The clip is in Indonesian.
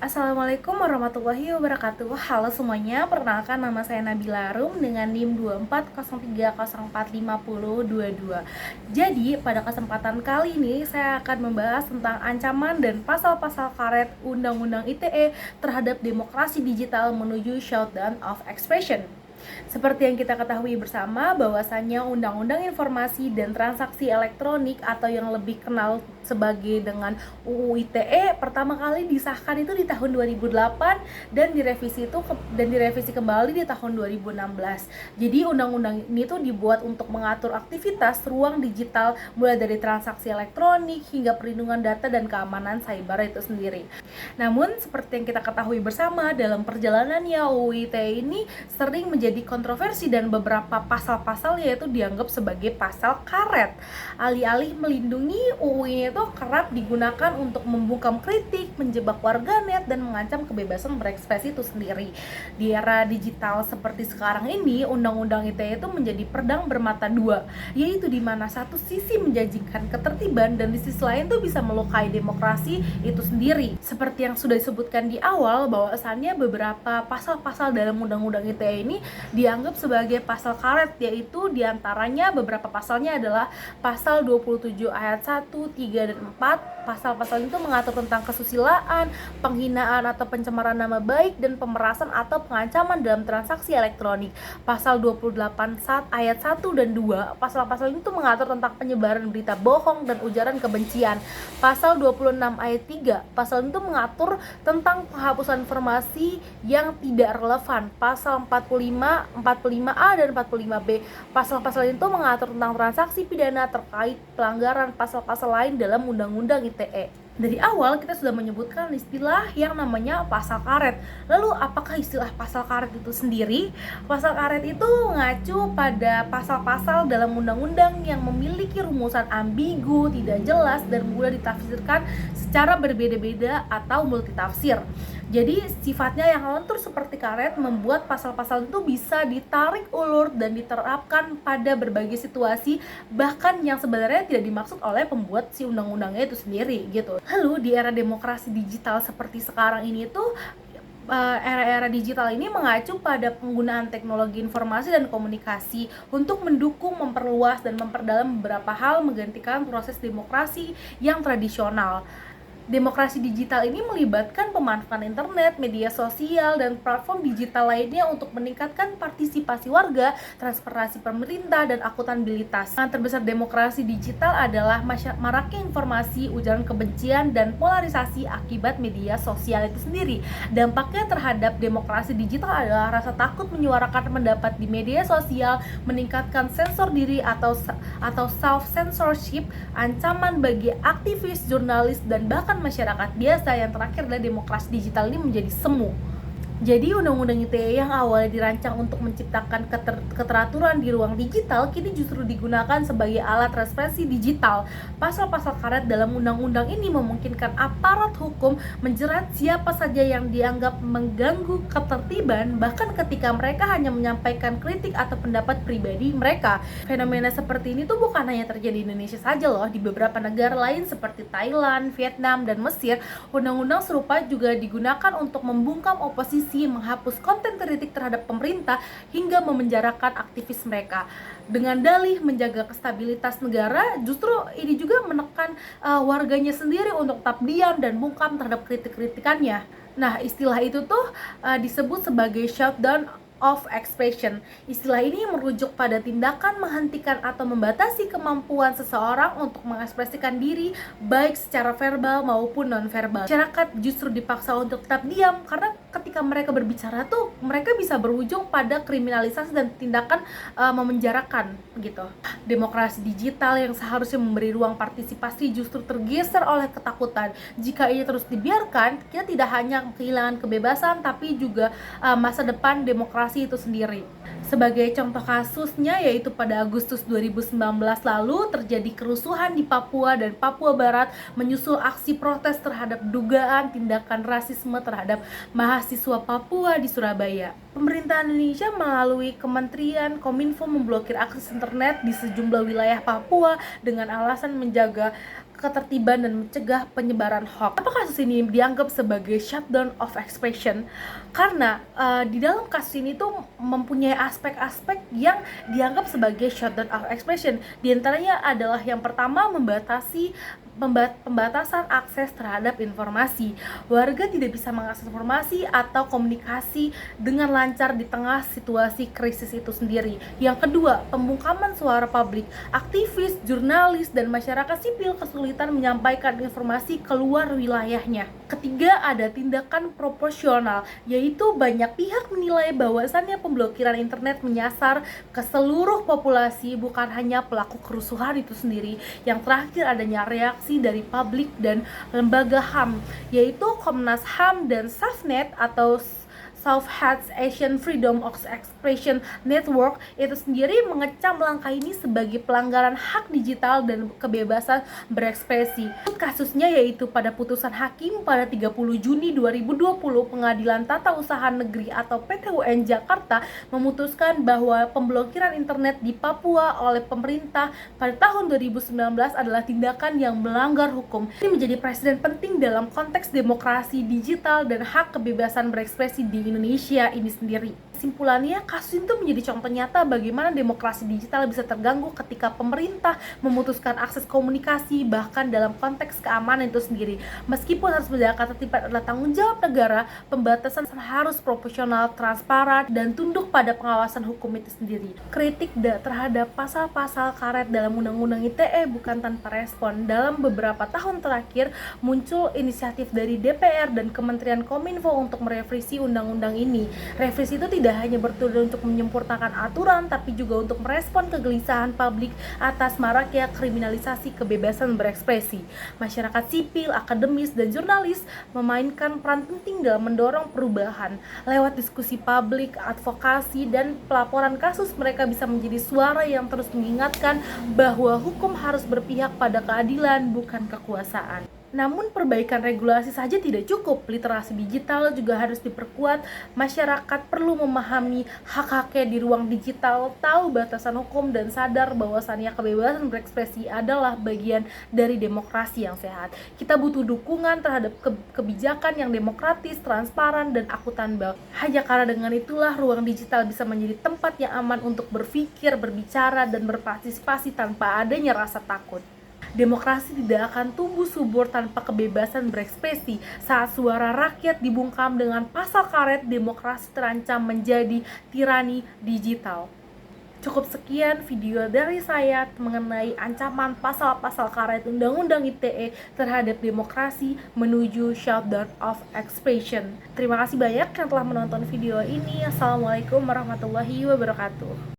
Assalamualaikum warahmatullahi wabarakatuh. Halo semuanya, perkenalkan nama saya Nabila Rum dengan NIM 2403045022. Jadi, pada kesempatan kali ini saya akan membahas tentang ancaman dan pasal-pasal karet Undang-Undang ITE terhadap demokrasi digital menuju shutdown of expression. Seperti yang kita ketahui bersama bahwasannya Undang-Undang Informasi dan Transaksi Elektronik atau yang lebih kenal sebagai dengan UU ITE pertama kali disahkan itu di tahun 2008 dan direvisi kembali di tahun 2016. Jadi undang-undang ini tuh dibuat untuk mengatur aktivitas ruang digital mulai dari transaksi elektronik hingga perlindungan data dan keamanan cyber itu sendiri. Namun seperti yang kita ketahui bersama dalam perjalanannya UU ITE ini sering menjadi kontroversi dan beberapa pasal-pasal yaitu dianggap sebagai pasal karet. Alih-alih melindungi, UU ini itu kerap digunakan untuk membungkam kritik, menjebak warganet dan mengancam kebebasan berekspresi itu sendiri. Di era digital seperti sekarang ini, Undang-Undang ITE itu menjadi pedang bermata dua, yaitu di mana satu sisi menjanjikan ketertiban dan di sisi lain tuh bisa melukai demokrasi itu sendiri. Seperti yang sudah disebutkan di awal bahwasannya beberapa pasal-pasal dalam Undang-Undang ITE ini dianggap sebagai pasal karet, yaitu diantaranya beberapa pasalnya adalah pasal 27 ayat 1, 3, dan 4. Pasal-pasal itu mengatur tentang kesusilaan, penghinaan atau pencemaran nama baik, dan pemerasan atau pengancaman dalam transaksi elektronik. Pasal 28 ayat 1 dan 2, pasal-pasal itu mengatur tentang penyebaran berita bohong dan ujaran kebencian. Pasal 26 ayat 3, pasal itu mengatur tentang penghapusan informasi yang tidak relevan. Pasal 45, 45A dan 45B, pasal-pasal itu mengatur tentang transaksi pidana terkait pelanggaran pasal-pasal lain dalam Undang-Undang ITE. Dari awal kita sudah menyebutkan istilah yang namanya pasal karet. Lalu apakah istilah pasal karet itu sendiri? Pasal karet itu mengacu pada pasal-pasal dalam undang-undang yang memiliki rumusan ambigu, tidak jelas, dan mudah ditafsirkan secara berbeda-beda atau multitafsir. Jadi sifatnya yang lentur seperti karet membuat pasal-pasal itu bisa ditarik ulur dan diterapkan pada berbagai situasi, bahkan yang sebenarnya tidak dimaksud oleh pembuat si undang-undangnya itu sendiri gitu. Lalu di era demokrasi digital seperti sekarang ini tuh era-era digital ini mengacu pada penggunaan teknologi informasi dan komunikasi untuk mendukung, memperluas, dan memperdalam beberapa hal menggantikan proses demokrasi yang tradisional. Demokrasi digital ini melibatkan pemanfaatan internet, media sosial, dan platform digital lainnya untuk meningkatkan partisipasi warga, transparansi pemerintah, dan akuntabilitas. Yang terbesar demokrasi digital adalah maraknya informasi, ujaran kebencian, dan polarisasi akibat media sosial itu sendiri. Dampaknya terhadap demokrasi digital adalah rasa takut menyuarakan pendapat di media sosial, meningkatkan sensor diri atau self-censorship, ancaman bagi aktivis, jurnalis, dan bahkan masyarakat biasa. Yang terakhir adalah demokrasi digital ini menjadi semu. Jadi Undang-Undang ITE yang awalnya dirancang untuk menciptakan keteraturan di ruang digital kini justru digunakan sebagai alat represi digital. Pasal-pasal karet dalam undang-undang ini memungkinkan aparat hukum menjerat siapa saja yang dianggap mengganggu ketertiban, bahkan ketika mereka hanya menyampaikan kritik atau pendapat pribadi mereka. Fenomena seperti ini tuh bukan hanya terjadi di Indonesia saja loh, di beberapa negara lain seperti Thailand, Vietnam, dan Mesir, undang-undang serupa juga digunakan untuk membungkam oposisi, menghapus konten kritik terhadap pemerintah, hingga memenjarakan aktivis mereka. Dengan dalih menjaga stabilitas negara, justru ini juga menekan warganya sendiri untuk tetap diam dan bungkam terhadap kritik-kritikannya. Nah, istilah itu tuh disebut sebagai shutdown of expression. Istilah ini merujuk pada tindakan menghentikan atau membatasi kemampuan seseorang untuk mengekspresikan diri baik secara verbal maupun non-verbal. Masyarakat justru dipaksa untuk tetap diam karena ketika mereka berbicara tuh mereka bisa berujung pada kriminalisasi dan tindakan memenjarakan gitu. Demokrasi digital yang seharusnya memberi ruang partisipasi justru tergeser oleh ketakutan. Jika ini terus dibiarkan, kita tidak hanya kehilangan kebebasan tapi juga masa depan demokrasi itu sendiri. Sebagai contoh kasusnya yaitu pada Agustus 2019 lalu terjadi kerusuhan di Papua dan Papua Barat menyusul aksi protes terhadap dugaan tindakan rasisme terhadap mahasiswa Papua di Surabaya. Pemerintah Indonesia melalui Kementerian Kominfo memblokir akses internet di sejumlah wilayah Papua dengan alasan menjaga ketertiban dan mencegah penyebaran hoax. Apa kasus ini dianggap sebagai shutdown of expression? Karena di dalam kasus ini tuh mempunyai aspek-aspek yang dianggap sebagai shutdown of expression. Di antaranya adalah yang pertama, pembatasan akses terhadap informasi. Warga tidak bisa mengakses informasi atau komunikasi dengan lancar di tengah situasi krisis itu sendiri. Yang kedua, pembungkaman suara publik. Aktivis, jurnalis, dan masyarakat sipil kesulitan menyampaikan informasi keluar wilayahnya. Ketiga, ada tindakan proporsional, yaitu banyak pihak menilai bahwasannya pemblokiran internet menyasar ke seluruh populasi, bukan hanya pelaku kerusuhan itu sendiri. Yang terakhir, adanya reaksi dari publik dan lembaga HAM, yaitu Komnas HAM dan Safnet atau South Asian Freedom of Expression Network itu sendiri mengecam langkah ini sebagai pelanggaran hak digital dan kebebasan berekspresi. Kasusnya yaitu pada putusan hakim pada 30 Juni 2020, Pengadilan Tata Usaha Negeri atau PT UN Jakarta memutuskan bahwa pemblokiran internet di Papua oleh pemerintah pada tahun 2019 adalah tindakan yang melanggar hukum. Ini menjadi presiden penting dalam konteks demokrasi digital dan hak kebebasan berekspresi di Indonesia ini sendiri. Kesimpulannya, kasus itu menjadi contoh nyata bagaimana demokrasi digital bisa terganggu ketika pemerintah memutuskan akses komunikasi, bahkan dalam konteks keamanan itu sendiri. Meskipun harus menjaga ketertiban adalah tanggung jawab negara, pembatasan harus proporsional, transparan, dan tunduk pada pengawasan hukum itu sendiri. Kritik terhadap pasal-pasal karet dalam Undang-Undang ITE bukan tanpa respon. Dalam beberapa tahun terakhir, muncul inisiatif dari DPR dan Kementerian Kominfo untuk merevisi undang-undang ini. Revisi itu tidak hanya bertujuan untuk menyempurnakan aturan, tapi juga untuk merespon kegelisahan publik atas maraknya kriminalisasi kebebasan berekspresi. Masyarakat sipil, akademis, dan jurnalis memainkan peran penting dalam mendorong perubahan. Lewat diskusi publik, advokasi, dan pelaporan kasus, mereka bisa menjadi suara yang terus mengingatkan bahwa hukum harus berpihak pada keadilan, bukan kekuasaan. Namun perbaikan regulasi saja tidak cukup, literasi digital juga harus diperkuat. Masyarakat perlu memahami hak-haknya di ruang digital, tahu batasan hukum, dan sadar bahwasannya kebebasan berekspresi adalah bagian dari demokrasi yang sehat. Kita butuh dukungan terhadap kebijakan yang demokratis, transparan, dan akuntabel. Hanya karena dengan itulah ruang digital bisa menjadi tempat yang aman untuk berpikir, berbicara, dan berpartisipasi tanpa adanya rasa takut. Demokrasi tidak akan tumbuh subur tanpa kebebasan berekspresi. Saat suara rakyat dibungkam dengan pasal karet, demokrasi terancam menjadi tirani digital. Cukup sekian video dari saya mengenai ancaman pasal-pasal karet Undang-Undang ITE terhadap demokrasi menuju shutdown of expression. Terima kasih banyak yang telah menonton video ini. Assalamualaikum warahmatullahi wabarakatuh.